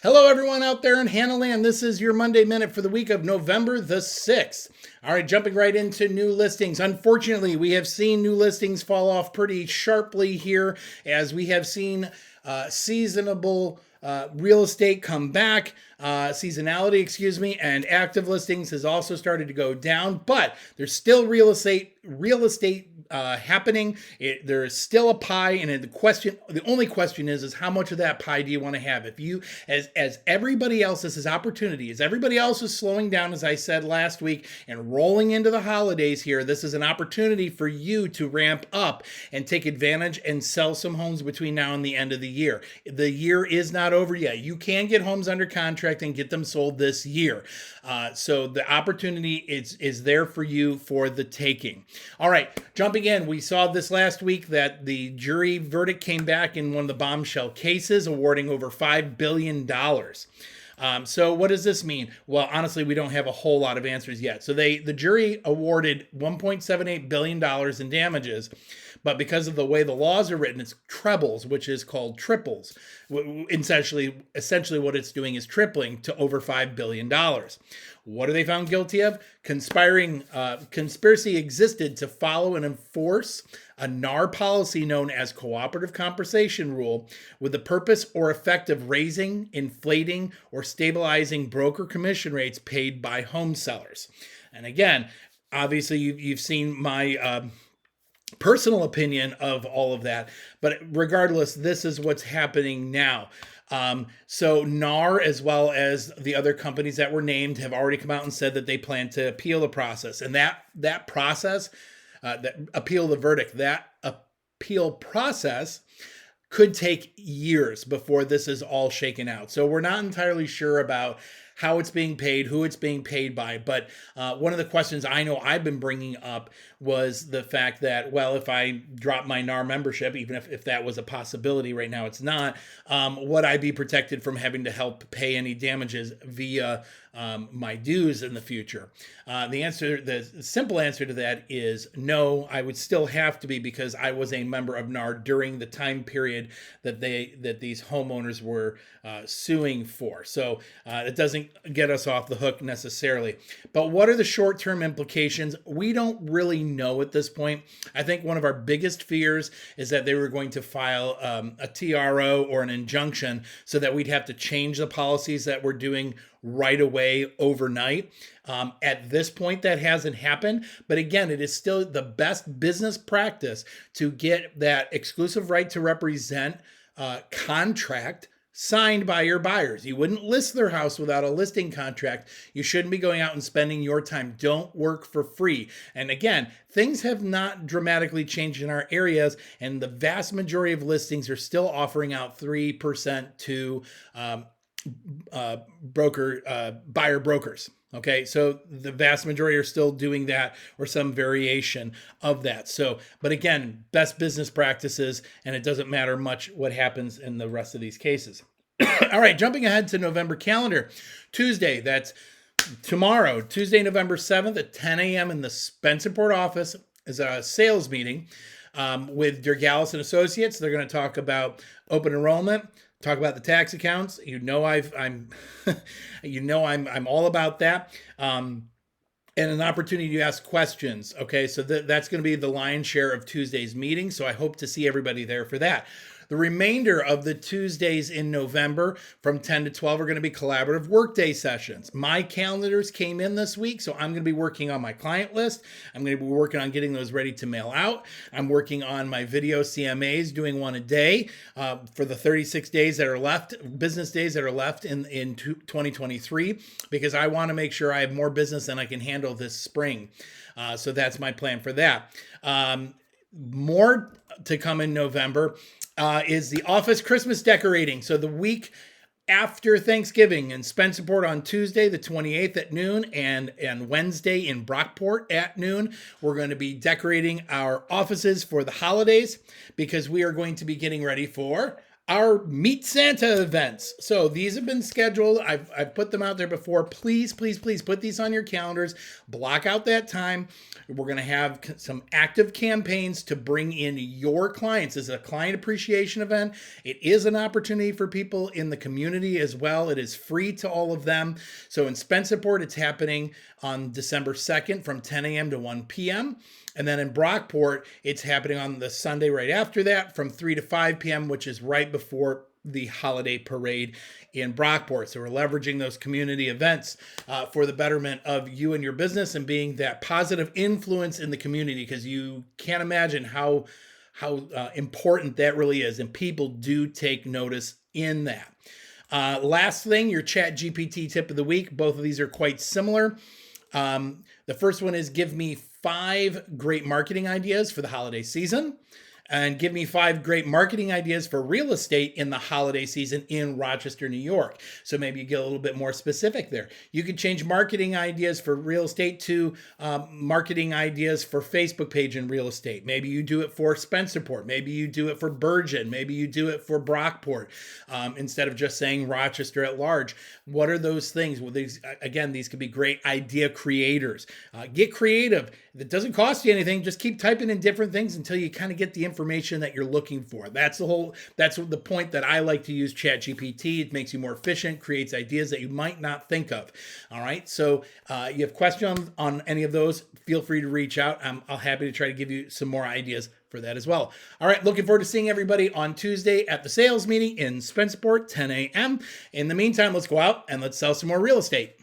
Hello, everyone out there in Hannahland. This is your Monday Minute for the week of November the 6th. All right, jumping right into new listings. Unfortunately, we have seen new listings fall off pretty sharply here as we have seen seasonable real estate come back, seasonality, and active listings has also started to go down, but there's still real estate happening. There is still a pie, and the only question is how much of that pie do you want to have? If you, as everybody else, this is opportunity. As everybody else is slowing down, as I said last week, and rolling into the holidays here, this is an opportunity for you to ramp up and take advantage and sell some homes between now and the end of the year. The year is not over yet. You can get homes under contract and get them sold this year. So the opportunity is there for you for the taking. All right, jumping in, we saw this last week that the jury verdict came back in one of the bombshell cases, awarding over $5 billion. So what does this mean? Well, honestly, we don't have a whole lot of answers yet. So the jury awarded $1.78 billion in damages, but because of the way the laws are written, it's trebles, which is called triples. Essentially what it's doing is tripling to over $5 billion. What are they found guilty of? Conspiracy existed to follow and enforce a NAR policy known as Cooperative Compensation Rule with the purpose or effect of raising, inflating, or stabilizing broker commission rates paid by home sellers. And again, obviously you've seen my personal opinion of all of that, but regardless, this is what's happening now. So NAR, as well as the other companies that were named, have already come out and said that they plan to appeal the process. And that process, appeal the verdict, that appeal process could take years before this is all shaken out. So we're not entirely sure about how it's being paid, who it's being paid by. But one of the questions I know I've been bringing up was the fact that, well, if I drop my NAR membership, even if that was a possibility, right now it's not, would I be protected from having to help pay any damages via my dues in the future? The simple answer to that is no. I would still have to be, because I was a member of NAR during the time period that these homeowners were suing for. So it doesn't get us off the hook necessarily. But what are the short-term implications? We don't really know at this point. I think one of our biggest fears is that they were going to file a TRO or an injunction so that we'd have to change the policies that we're doing right away overnight. At this point, that hasn't happened. But again, it is still the best business practice to get that exclusive right to represent contract signed by your buyers. You wouldn't list their house without a listing contract. You shouldn't be going out and spending your time. Don't work for free. And again, things have not dramatically changed in our areas, and the vast majority of listings are still offering out 3% to buyer brokers. Okay, so the vast majority are still doing that or some variation of that. So, but again, best business practices, and it doesn't matter much what happens in the rest of these cases. All right, jumping ahead to November calendar. Tuesday, that's tomorrow, Tuesday, November 7th at 10 a.m. in the Spencerport office is a sales meeting with Dergalis and Associates. They're going to talk about open enrollment, talk about the tax accounts. I'm all about that. And an opportunity to ask questions. Okay, so that's going to be the lion's share of Tuesday's meeting. So I hope to see everybody there for that. The remainder of the Tuesdays in November from 10 to 12 are going to be collaborative workday sessions. My calendars came in this week, so I'm going to be working on my client list. I'm going to be working on getting those ready to mail out. I'm working on my video CMAs, doing one a day for the 36 days that are left, business days that are left in 2023, because I want to make sure I have more business than I can handle this spring. So that's my plan for that. More to come in November is the office Christmas decorating. So the week after Thanksgiving in Spencerport on Tuesday, the 28th at noon, and Wednesday in Brockport at noon, we're going to be decorating our offices for the holidays, because we are going to be getting ready for our Meet Santa events. So these have been scheduled. I've put them out there before. Please, please, please put these on your calendars. Block out that time. We're going to have some active campaigns to bring in your clients. This is a client appreciation event. It is an opportunity for people in the community as well. It is free to all of them. So in Spencerport, it's happening on December 2nd from 10 a.m. to 1 p.m. And then in Brockport, it's happening on the Sunday right after that from 3 to 5 p.m., which is right before the holiday parade in Brockport. So we're leveraging those community events for the betterment of you and your business and being that positive influence in the community, because you can't imagine how important that really is. And people do take notice in that. Last thing, your ChatGPT tip of the week. Both of these are quite similar. The first one is give me 5 great marketing ideas for the holiday season, and give me 5 great marketing ideas for real estate in the holiday season in Rochester, New York. So maybe you get a little bit more specific there. You could change marketing ideas for real estate to marketing ideas for Facebook page in real estate. Maybe you do it for Spencerport. Maybe you do it for Bergen. Maybe you do it for Brockport instead of just saying Rochester at large. What are those things? Well, these could be great idea creators. Get creative. It doesn't cost you anything. Just keep typing in different things until you kind of get the information that you're looking for. That's the point that I like to use ChatGPT. It makes you more efficient, creates ideas that you might not think of. All right. So you have questions on any of those, feel free to reach out. I'll happy to try to give you some more ideas for that as well. All right. Looking forward to seeing everybody on Tuesday at the sales meeting in Spencerport, 10 a.m. In the meantime, let's go out and let's sell some more real estate.